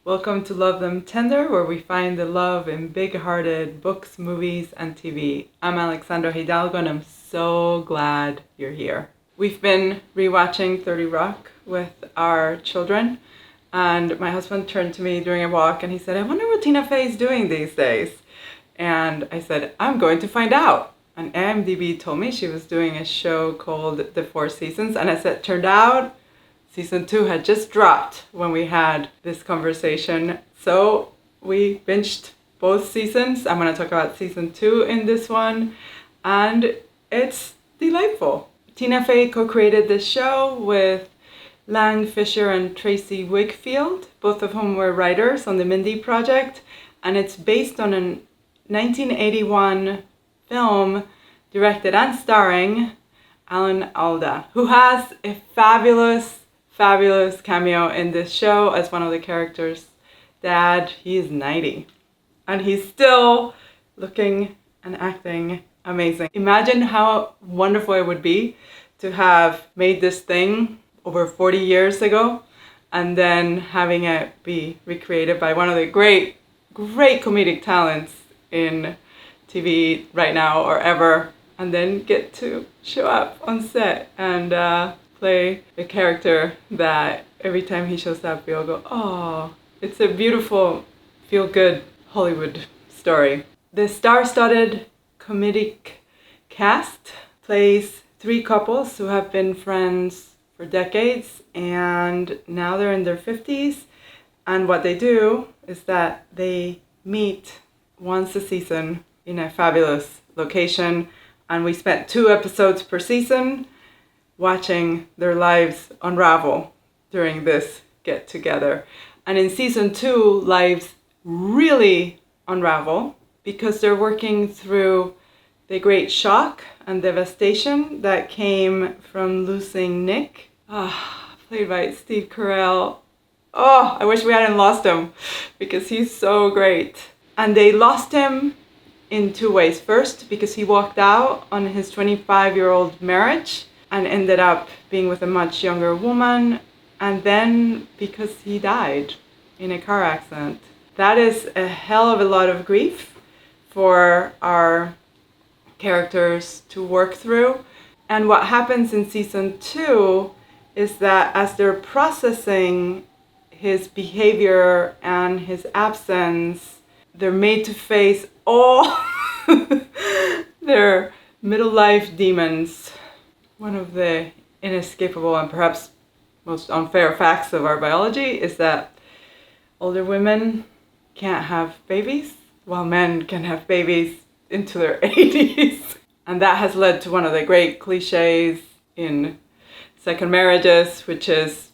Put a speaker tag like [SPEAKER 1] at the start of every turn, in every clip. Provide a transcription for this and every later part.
[SPEAKER 1] Welcome to Love Them Tender, where we find the love in big-hearted books, movies, and TV. I'm Alexandra Hidalgo, and I'm so glad you're here. We've been rewatching 30 Rock with our children, and my husband turned to me during a walk and he said, I wonder what Tina Fey's doing these days. And I said, I'm going to find out. And IMDb told me she was doing a show called The Four Seasons, and as it turned out, Season 2 had just dropped when we had this conversation. So we binged both seasons. I'm going to talk about Season 2 in this one, and it's delightful. Tina Fey co-created this show with Lang Fisher and Tracey Wigfield, both of whom were writers on the Mindy Project, and it's based on a 1981 film directed and starring Alan Alda, who has a fabulous cameo in this show as one of the characters' dad. He is 90 and he's still looking and acting amazing. Imagine how wonderful it would be to have made this thing over 40 years ago and then having it be recreated by one of the great comedic talents in TV right now or ever, and then get to show up on set and play a character that every time he shows up we all go, oh, it's a beautiful, feel-good Hollywood story. The star-studded comedic cast plays three couples who have been friends for decades and now they're in their 50s, and what they do is that they meet once a season in a fabulous location, and we spent 2 episodes per season watching their lives unravel during this get-together. And in Season 2, lives really unravel because they're working through the great shock and devastation that came from losing Nick, played by Steve Carrell. Oh, I wish we hadn't lost him because he's so great. And they lost him in 2 ways. First, because he walked out on his 25-year-old marriage and ended up being with a much younger woman, and then because he died in a car accident. That is a hell of a lot of grief for our characters to work through. And what happens in Season 2 is that as they're processing his behavior and his absence, they're made to face all their middle life demons. One of the inescapable and perhaps most unfair facts of our biology is that older women can't have babies while men can have babies into their 80s. And that has led to one of the great cliches in second marriages, which is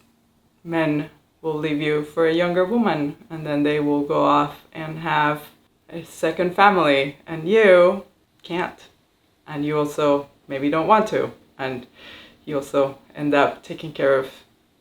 [SPEAKER 1] men will leave you for a younger woman and then they will go off and have a second family and you can't. And you also maybe don't want to. And you also end up taking care of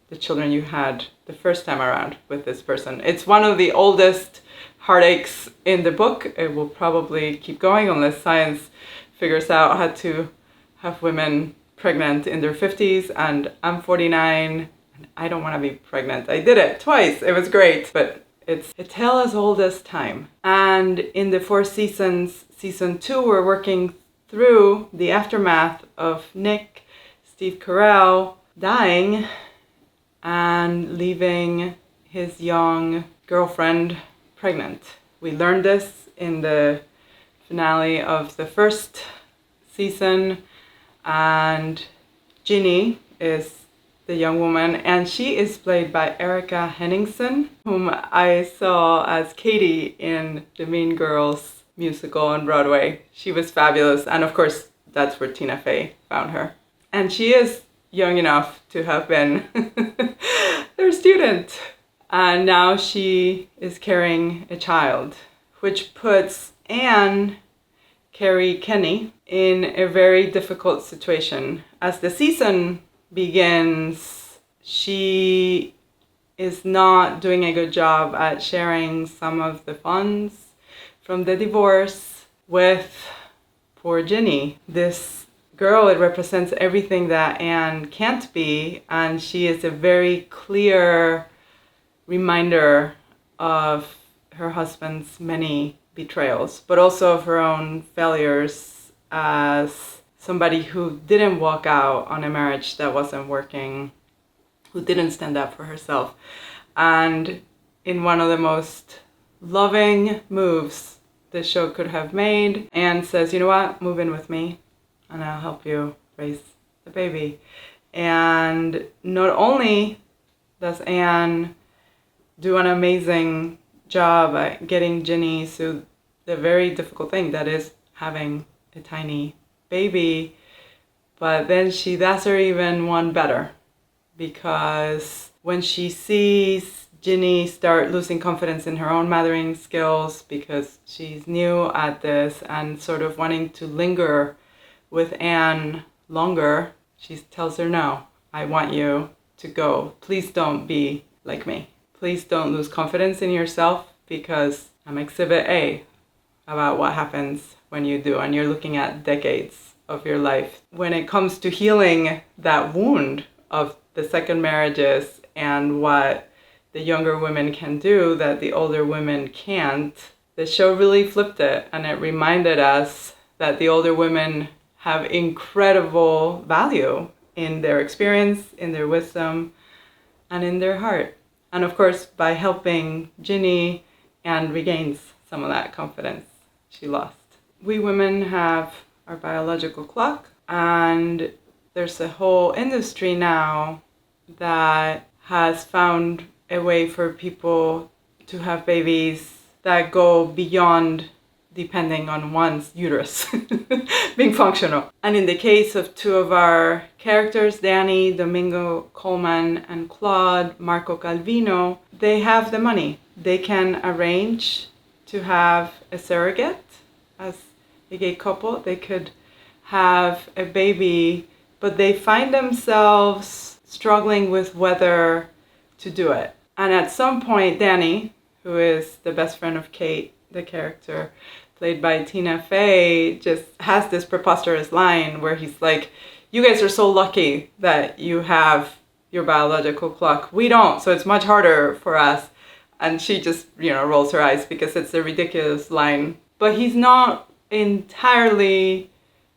[SPEAKER 1] the children you had the first time around with this person. It's one of the oldest heartaches in the book. It will probably keep going unless science figures out how to have women pregnant in their 50s. And I'm 49 and I don't want to be pregnant. I did it twice. It was great, but it's a tale as old as time. And in the 4 seasons, Season 2, we're working through the aftermath of Nick, Steve Carrell, dying and leaving his young girlfriend pregnant. We learned this in the finale of the first season, and Ginny is the young woman, and she is played by Erika Henningsen, whom I saw as Cady in the Mean Girls musical on Broadway. She was fabulous, and of course that's where Tina Fey found her. And she is young enough to have been their student, and now she is carrying a child, which puts Kerri Kenney in a very difficult situation. As the season begins, she is not doing a good job at sharing some of the funds from the divorce with poor Ginny. This girl, it represents everything that Anne can't be, and she is a very clear reminder of her husband's many betrayals, but also of her own failures as somebody who didn't walk out on a marriage that wasn't working, who didn't stand up for herself. And in one of the most loving moves the show could have made, Anne says, you know what, move in with me and I'll help you raise the baby. And not only does Anne do an amazing job at getting Ginny through the very difficult thing that is having a tiny baby, but then she does her even one better, because when she sees Ginny start losing confidence in her own mothering skills because she's new at this and sort of wanting to linger with Anne longer, she tells her, no, I want you to go. Please don't be like me. Please don't lose confidence in yourself, because I'm exhibit A about what happens when you do, and you're looking at decades of your life. When it comes to healing that wound of the second marriages and what the younger women can do that the older women can't, the show really flipped it, and it reminded us that the older women have incredible value in their experience, in their wisdom, and in their heart. And of course, by helping Ginny, Anne regains some of that confidence she lost. We women have our biological clock, and there's a whole industry now that has found a way for people to have babies that go beyond depending on one's uterus being functional. And in the case of two of our characters, Danny, Domingo Colman, and Claude, Marco Calvani, they have the money. They can arrange to have a surrogate as a gay couple. They could have a baby, but they find themselves struggling with whether to do it. And at some point, Danny, who is the best friend of Kate, the character played by Tina Fey, just has this preposterous line where he's like, you guys are so lucky that you have your biological clock. We don't, so it's much harder for us. And she just, rolls her eyes because it's a ridiculous line. But he's not entirely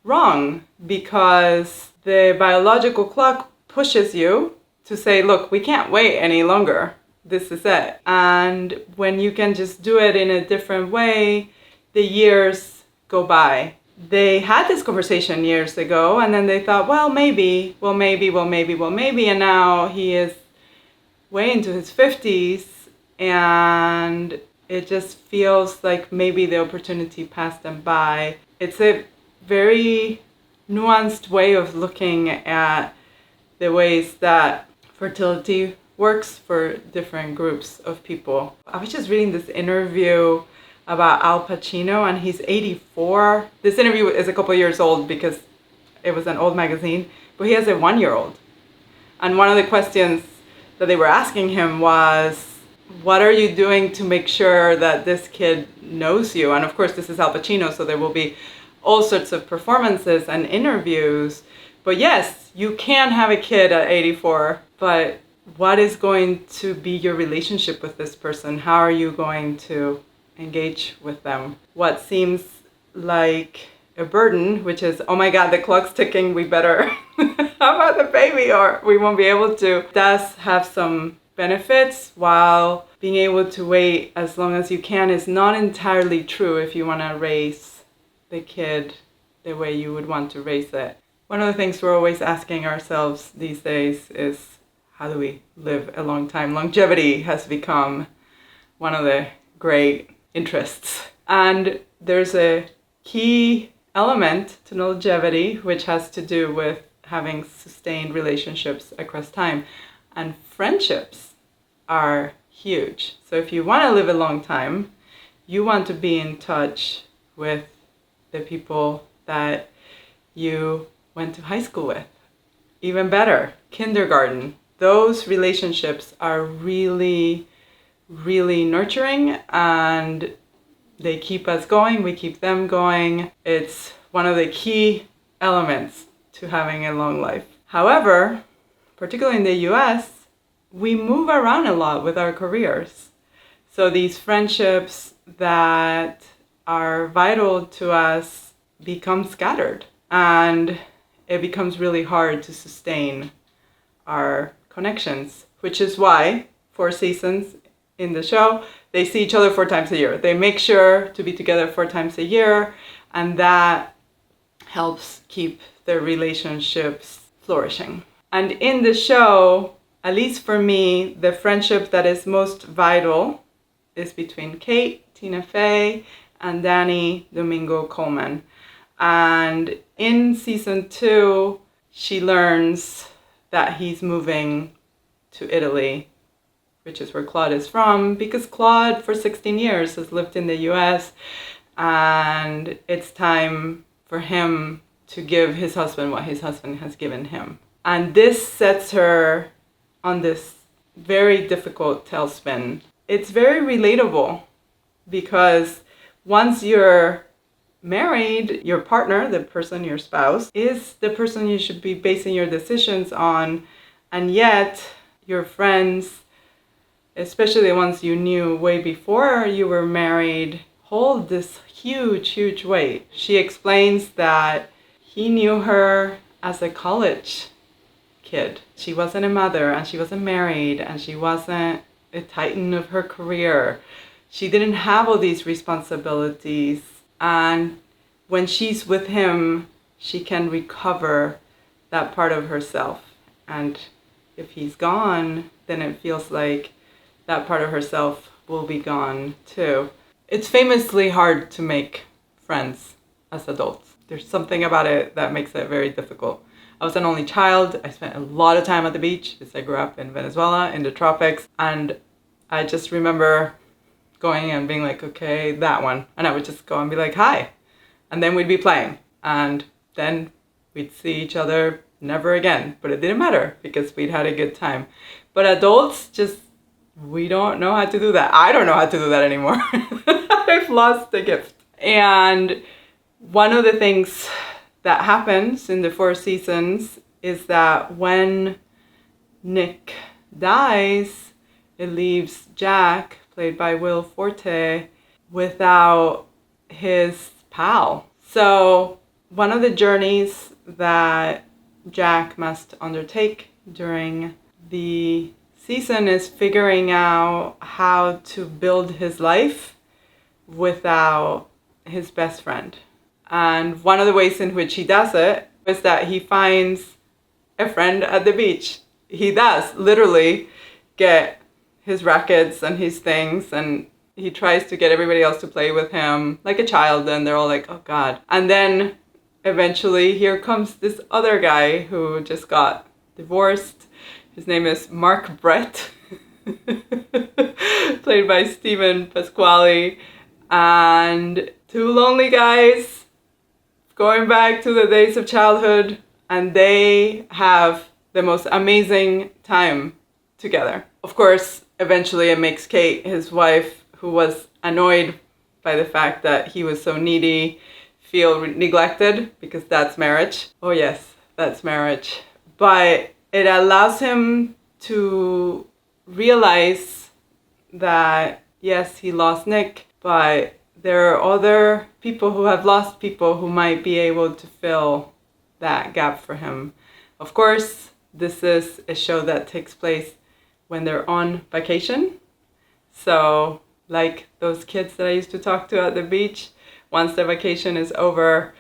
[SPEAKER 1] wrong, because the biological clock pushes you to say, look, we can't wait any longer. This is it. And when you can just do it in a different way, the years go by. They had this conversation years ago, and then they thought, well, maybe. And now he is way into his 50s, and it just feels like maybe the opportunity passed them by. It's a very nuanced way of looking at the ways that fertility works for different groups of people. I was just reading this interview about Al Pacino, and he's 84. This interview is a couple years old because it was an old magazine, but he has a 1-year-old. And one of the questions that they were asking him was, what are you doing to make sure that this kid knows you? And of course, this is Al Pacino, so there will be all sorts of performances and interviews. But yes, you can have a kid at 84, but what is going to be your relationship with this person? How are you going to engage with them? What seems like a burden, which is, oh my God, the clock's ticking, we better how about the baby, or we won't be able to, does have some benefits, while being able to wait as long as you can is not entirely true if you want to raise the kid the way you would want to raise it. One of the things we're always asking ourselves these days is, how do we live a long time? Longevity has become one of the great interests. And there's a key element to longevity, which has to do with having sustained relationships across time. And friendships are huge. So if you want to live a long time, you want to be in touch with the people that you went to high school with. Even better, kindergarten. Those relationships are really, really nurturing, and they keep us going, we keep them going. It's one of the key elements to having a long life. However, particularly in the US, we move around a lot with our careers. So these friendships that are vital to us become scattered, and it becomes really hard to sustain our connections, which is why 4 seasons in the show, they see each other 4 times a year. They make sure to be together 4 times a year, and that helps keep their relationships flourishing. And in the show, at least for me, the friendship that is most vital is between Kate, Tina Fey, and Danny, Domingo Colman. And in season 2, she learns that he's moving to Italy, which is where Claude is from, because Claude for 16 years has lived in the US, and it's time for him to give his husband what his husband has given him. And this sets her on this very difficult tailspin. It's very relatable because once you're married, your partner, the person, your spouse, is the person you should be basing your decisions on, and yet your friends, especially the ones you knew way before you were married, hold this huge, huge weight. She explains that he knew her as a college kid. She wasn't a mother, and she wasn't married, and she wasn't a titan of her career. She didn't have all these responsibilities, and when she's with him, she can recover that part of herself. And if he's gone, then it feels like that part of herself will be gone too. It's famously hard to make friends as adults. There's something about it that makes it very difficult. I was an only child. I spent a lot of time at the beach because I grew up in Venezuela in the tropics, and I just remember going and being like, okay, that one. And I would just go and be like, hi. And then we'd be playing, and then we'd see each other never again. But it didn't matter because we'd had a good time. But adults, just, we don't know how to do that. I don't know how to do that anymore. I've lost the gift. And one of the things that happens in the 4 seasons is that when Nick dies, it leaves Jack, played by Will Forte, without his pal. So one of the journeys that Jack must undertake during the season is figuring out how to build his life without his best friend. And one of the ways in which he does it is that he finds a friend at the beach. He does literally get his rackets and his things, and he tries to get everybody else to play with him like a child, and they're all like, oh God. And then eventually here comes this other guy who just got divorced. His name is Mark Brett, played by Stephen Pasquale, and 2 lonely guys going back to the days of childhood, and they have the most amazing time together. Of course, eventually it makes Kate, his wife, who was annoyed by the fact that he was so needy, feel neglected, because that's marriage. Oh yes, that's marriage. But it allows him to realize that, yes, he lost Nick, but there are other people who have lost people who might be able to fill that gap for him. Of course, this is a show that takes place when they're on vacation. So, like those kids that I used to talk to at the beach, once the vacation is over,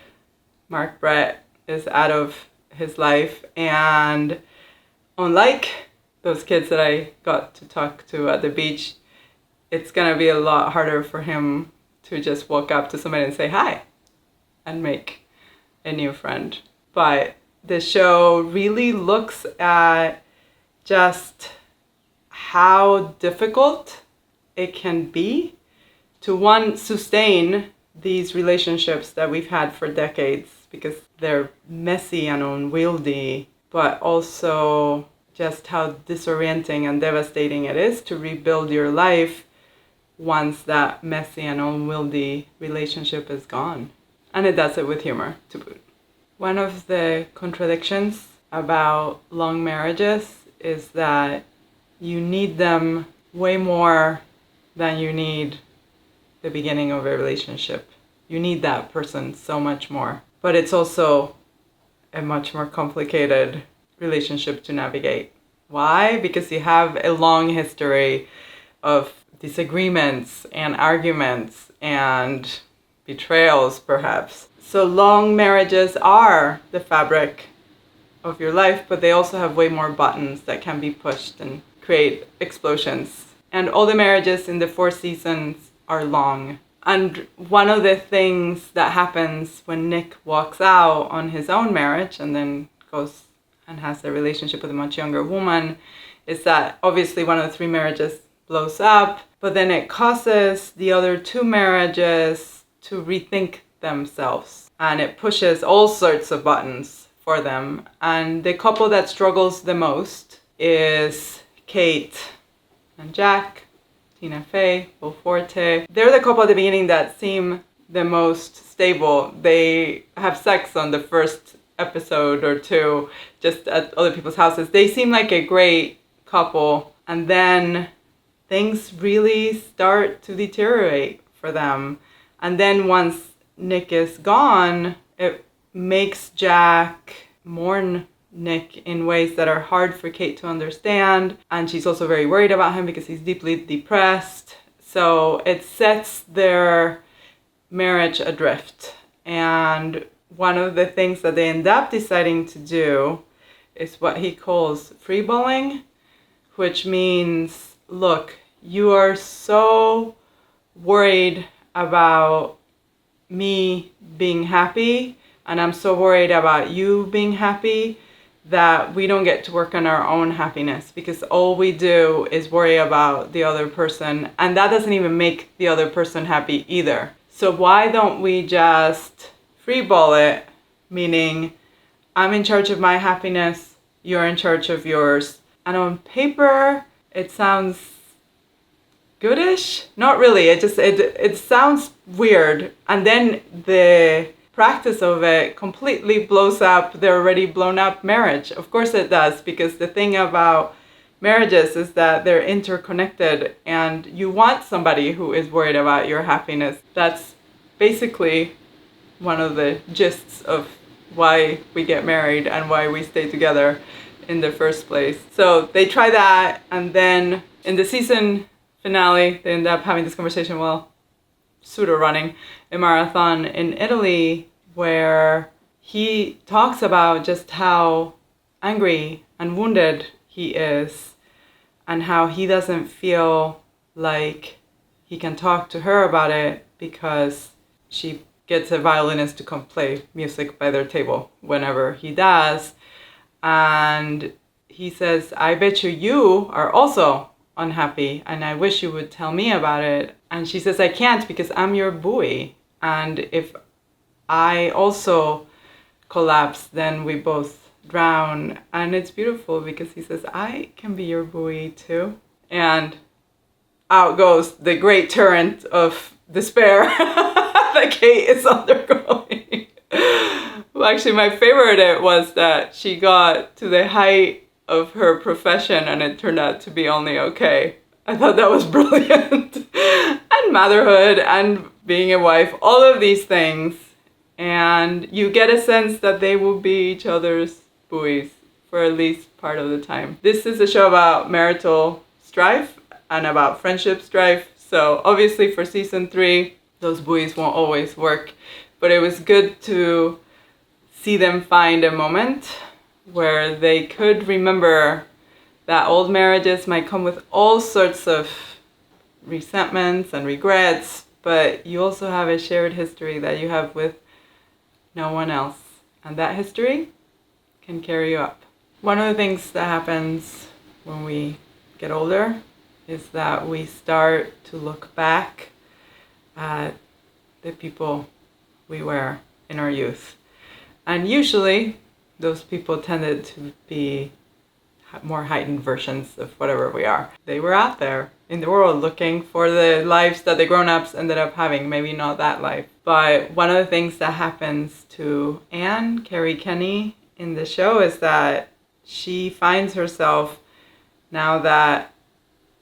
[SPEAKER 1] Mark Brett is out of his life. And unlike those kids that I got to talk to at the beach, it's gonna be a lot harder for him to just walk up to somebody and say hi and make a new friend. But the show really looks at just how difficult it can be to, one, sustain these relationships that we've had for decades, because they're messy and unwieldy, but also just how disorienting and devastating it is to rebuild your life once that messy and unwieldy relationship is gone. And it does it with humor to boot. One of the contradictions about long marriages is that you need them way more than you need the beginning of a relationship. You need that person so much more. But it's also a much more complicated relationship to navigate. Why? Because you have a long history of disagreements and arguments and betrayals, perhaps. So long marriages are the fabric of your life, but they also have way more buttons that can be pushed and create explosions. And all the marriages in the 4 seasons are long. And one of the things that happens when Nick walks out on his own marriage and then goes and has a relationship with a much younger woman is that obviously one of the 3 marriages blows up, but then it causes the other 2 marriages to rethink themselves. And it pushes all sorts of buttons for them. And the couple that struggles the most is Kate and Jack, Tina Fey, Forte. They're the couple at the beginning that seem the most stable. They have sex on the first episode or 2 just at other people's houses. They seem like a great couple, and then things really start to deteriorate for them. And then once Nick is gone, it makes Jack mourn Nick in ways that are hard for Kate to understand. And she's also very worried about him because he's deeply depressed. So it sets their marriage adrift. And one of the things that they end up deciding to do is what he calls freeballing, which means, look, you are so worried about me being happy, and I'm so worried about you being happy that we don't get to work on our own happiness, because all we do is worry about the other person, and that doesn't even make the other person happy either. So why don't we just freeball it, meaning I'm in charge of my happiness, you're in charge of yours. And on paper, it sounds goodish. Not really, it sounds weird. And then the practice of it completely blows up their already blown up marriage. Of course it does, because the thing about marriages is that they're interconnected, and you want somebody who is worried about your happiness. That's basically one of the gists of why we get married and why we stay together in the first place. So they try that, and then in the season finale, they end up having this conversation while pseudo running a marathon in Italy, where he talks about just how angry and wounded he is, and how he doesn't feel like he can talk to her about it because she gets a violinist to come play music by their table whenever he does. And he says, I bet you are also unhappy, and I wish you would tell me about it. And she says, I can't, because I'm your buoy. And if I also collapse, then we both drown. And it's beautiful because he says, I can be your buoy too. And out goes the great torrent of despair that Kate is undergoing. Well, actually, my favorite was that she got to the height of her profession and it turned out to be only okay. I thought that was brilliant. And motherhood and being a wife, all of these things. And you get a sense that they will be each other's buoys for at least part of the time. This is a show about marital strife and about friendship strife. So obviously for season 3, those buoys won't always work. But it was good to see them find a moment where they could remember that old marriages might come with all sorts of resentments and regrets, but you also have a shared history that you have with no one else. And that history can carry you up. One of the things that happens when we get older is that we start to look back at the people we were in our youth. And usually those people tended to be more heightened versions of whatever we are. They were out there in the world looking for the lives that the grown-ups ended up having, maybe not that life. But one of the things that happens to Anne, Kerri Kenney, in the show is that she finds herself, now that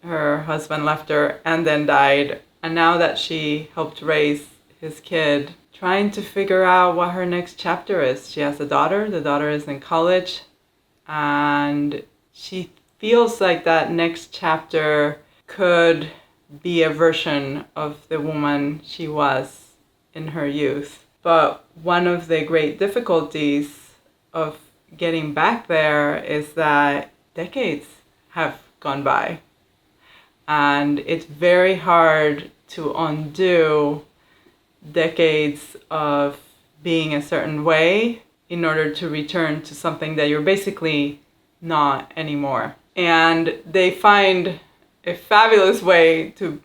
[SPEAKER 1] her husband left her and then died. And now that she helped raise his kid, trying to figure out what her next chapter is. She has a daughter. The daughter is in college. And she feels like that next chapter could be a version of the woman she was in her youth. But one of the great difficulties of getting back there is that decades have gone by. And it's very hard to undo decades of being a certain way in order to return to something that you're basically not anymore. And they find a fabulous way to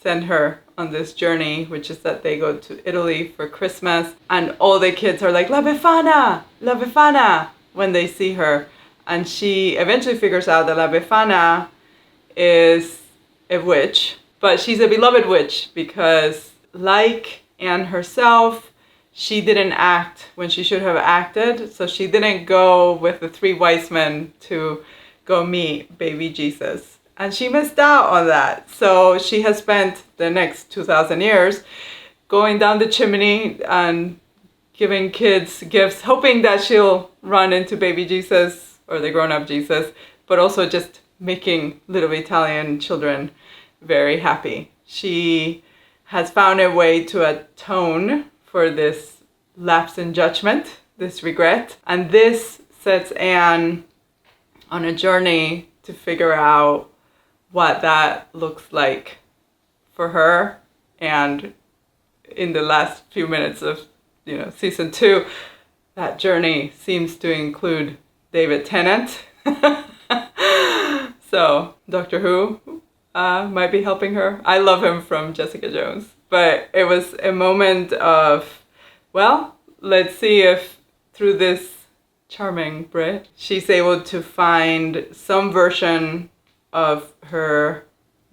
[SPEAKER 1] send her on this journey, which is that they go to Italy for Christmas, and all the kids are like, La Befana, when they see her. And she eventually figures out that La Befana is a witch, but she's a beloved witch because, like Anne herself, she didn't act when she should have acted. So she didn't go with the three wise men to go meet baby Jesus. And she missed out on that. So she has spent the next 2,000 years going down the chimney and giving kids gifts, hoping that she'll run into baby Jesus or the grown-up Jesus, but also just making little Italian children very happy. She has found a way to atone for this lapse in judgment, this regret. And this sets Anne on a journey to figure out what that looks like for her. And in the last few minutes of season 2, that journey seems to include David Tennant. So Doctor Who might be helping her. I love him from Jessica Jones. But it was a moment of, well, let's see if through this charming Brit, she's able to find some version of her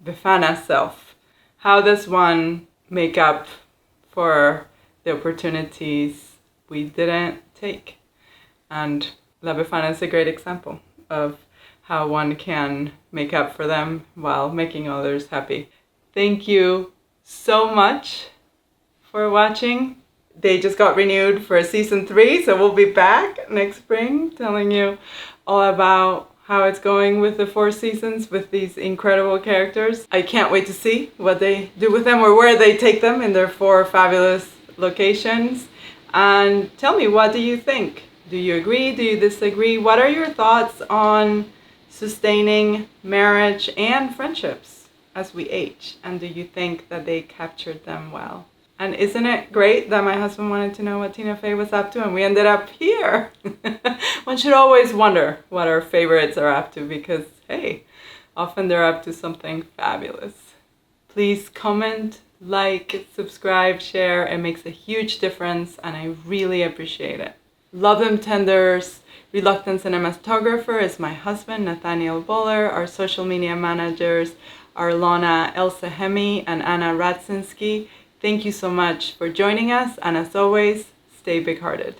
[SPEAKER 1] Befana self. How does one make up for the opportunities we didn't take? And La Befana is a great example of how one can make up for them while making others happy. Thank you so much for watching. They just got renewed for season 3, so we'll be back next spring telling you all about how it's going with the 4 seasons with these incredible characters. I can't wait to see what they do with them or where they take them in their 4 fabulous locations. And tell me, what do you think? Do you agree? Do you disagree? What are your thoughts on sustaining marriage and friendships as we age? And do you think that they captured them well? And isn't it great that my husband wanted to know what Tina Fey was up to and we ended up here? One should always wonder what our favorites are up to because, hey, often they're up to something fabulous. Please comment, like, subscribe, share. It makes a huge difference and I really appreciate it. Love Them Tenders, Reluctant Cinematographer is my husband, Nathaniel Boller. Our social media managers are Lana Elsa Hemi and Anna Radzinski. Thank you so much for joining us, and as always, stay big-hearted.